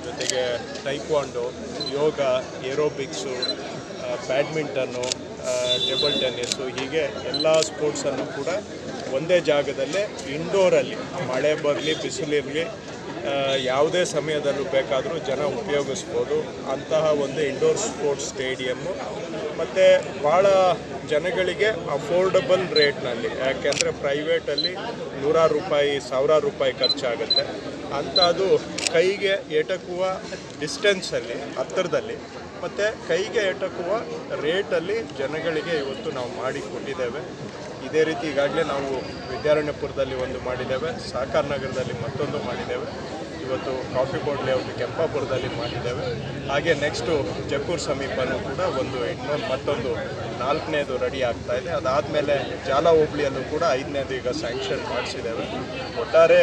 ಜೊತೆಗೆ ಟೈಕ್ವಾಂಡೋ, ಯೋಗ, ಏರೋಬಿಕ್ಸು, ಬ್ಯಾಡ್ಮಿಂಟನ್ನು, table tennis, ಹೀಗೆ ಎಲ್ಲ ಸ್ಪೋರ್ಟ್ಸನ್ನು ಕೂಡ ಒಂದೇ ಜಾಗದಲ್ಲೇ ಇಂಡೋರಲ್ಲಿ ಮಳೆ ಬರಲಿ ಬಿಸಿಲಿರಲಿ ಯಾವುದೇ ಸಮಯದಲ್ಲೂ ಬೇಕಾದರೂ ಜನ ಉಪಯೋಗಿಸ್ಬೋದು ಅಂತಹ ಒಂದು ಇಂಡೋರ್ ಸ್ಪೋರ್ಟ್ಸ್ ಸ್ಟೇಡಿಯಮ್ಮು. ಮತ್ತು ಭಾಳ ಜನಗಳಿಗೆ ಅಫೋರ್ಡಬಲ್ ರೇಟ್ನಲ್ಲಿ, ಯಾಕೆಂದರೆ ಪ್ರೈವೇಟಲ್ಲಿ ₹100 ₹1000 ಖರ್ಚಾಗುತ್ತೆ. ಅಂಥದ್ದು ಕೈಗೆ ಎಟಕುವ ಡಿಸ್ಟೆನ್ಸಲ್ಲಿ, ಹತ್ತಿರದಲ್ಲಿ ಮತ್ತು ಕೈಗೆ ಎಟಕುವ ರೇಟಲ್ಲಿ ಜನಗಳಿಗೆ ಇವತ್ತು ನಾವು ಮಾಡಿ ಕೊಟ್ಟಿದ್ದೇವೆ. ಇದೇ ರೀತಿ ಈಗಾಗಲೇ ನಾವು ವಿದ್ಯಾರಣ್ಯಪುರದಲ್ಲಿ ಒಂದು ಮಾಡಿದ್ದೇವೆ, ಸಾಕಾರ ನಗರದಲ್ಲಿ ಮತ್ತೊಂದು ಮಾಡಿದ್ದೇವೆ, ಇವತ್ತು ಕಾಫಿ ಬೋರ್ಡ್ ಲೇಔಟ್ ಕೆಂಪಾಪುರದಲ್ಲಿ ಮಾಡಿದ್ದೇವೆ. ಹಾಗೆ ನೆಕ್ಸ್ಟು ಜಕ್ಕೂರು ಸಮೀಪನೂ ಕೂಡ ಮತ್ತೊಂದು 4ನೇದು ರೆಡಿ ಆಗ್ತಾ ಇದೆ. ಅದಾದಮೇಲೆ ಜಾಲ ಹೋಬಳಿಯಲ್ಲೂ ಕೂಡ 5ನೇದು ಈಗ ಸ್ಯಾಂಕ್ಷನ್ ಮಾಡಿಸಿದ್ದೇವೆ. ಒಟ್ಟಾರೆ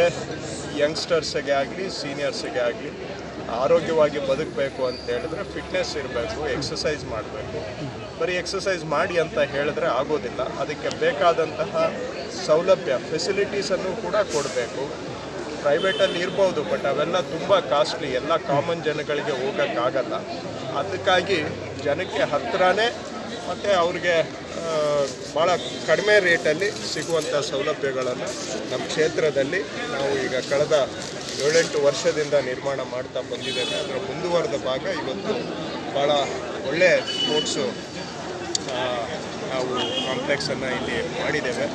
ಯಂಗ್ಸ್ಟರ್ಸ್ಗೆ ಆಗಲಿ ಸೀನಿಯರ್ಸ್ಗೆ ಆಗಲಿ ಆರೋಗ್ಯವಾಗಿ ಬದುಕಬೇಕು ಅಂತ ಹೇಳಿದ್ರೆ ಫಿಟ್ನೆಸ್ ಇರಬೇಕು, ಎಕ್ಸಸೈಸ್ ಮಾಡಬೇಕು. ಬರೀ ಎಕ್ಸಸೈಸ್ ಮಾಡಿ ಅಂತ ಹೇಳಿದ್ರೆ ಆಗೋದಿಲ್ಲ, ಅದಕ್ಕೆ ಬೇಕಾದಂತಹ ಸೌಲಭ್ಯ ಫೆಸಿಲಿಟೀಸನ್ನು ಕೂಡ ಕೊಡಬೇಕು. ಪ್ರೈವೇಟಲ್ಲಿ ಇರ್ಬೋದು, ಬಟ್ ಅವೆಲ್ಲ ತುಂಬ ಕಾಸ್ಟ್ಲಿ, ಎಲ್ಲ ಕಾಮನ್ ಜನಗಳಿಗೆ ಹೋಗೋಕ್ಕಾಗಲ್ಲ. ಅದಕ್ಕಾಗಿ ಜನಕ್ಕೆ ಹತ್ತಿರನೇ ಮತ್ತು ಅವ್ರಿಗೆ ಭಾಳ ಕಡಿಮೆ ರೇಟಲ್ಲಿ ಸಿಗುವಂಥ ಸೌಲಭ್ಯಗಳನ್ನು ನಮ್ಮ ಕ್ಷೇತ್ರದಲ್ಲಿ ನಾವು ಈಗ ಕಳೆದ 7-8 ವರ್ಷದಿಂದ ನಿರ್ಮಾಣ ಮಾಡ್ತಾ ಬಂದಿದ್ದೇವೆ. ಅದರ ಮುಂದುವರೆದ ಭಾಗ ಇವತ್ತು ಭಾಳ ಒಳ್ಳೆಯ ಸ್ಪೋರ್ಟ್ಸು ನಾವು ಕಾಂಪ್ಲೆಕ್ಸನ್ನು ಇಲ್ಲಿ ಮಾಡಿದ್ದೇವೆ.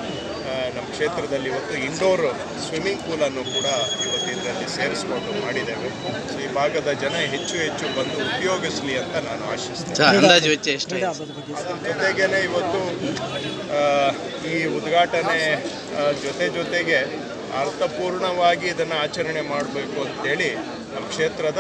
ನಮ್ಮ ಕ್ಷೇತ್ರದಲ್ಲಿ ಇವತ್ತು ಇಂಡೋರ್ ಸ್ವಿಮ್ಮಿಂಗ್ ಪೂಲನ್ನು ಕೂಡ ಇವತ್ತು ಇದರಲ್ಲಿ ಸೇರಿಸ್ಕೊಂಡು ಮಾಡಿದ್ದೇವೆ. ಸೊ ಈ ಭಾಗದ ಜನ ಹೆಚ್ಚು ಬಂದು ಉಪಯೋಗಿಸಲಿ ಅಂತ ನಾನು ಆಶಿಸ್ತೇನೆ. ಅದ್ರ ಜೊತೆಗೇ ಇವತ್ತು ಈ ಉದ್ಘಾಟನೆ ಜೊತೆಗೆ ಅರ್ಥಪೂರ್ಣವಾಗಿ ಇದನ್ನು ಆಚರಣೆ ಮಾಡಬೇಕು ಅಂತೇಳಿ ನಮ್ಮ ಕ್ಷೇತ್ರದ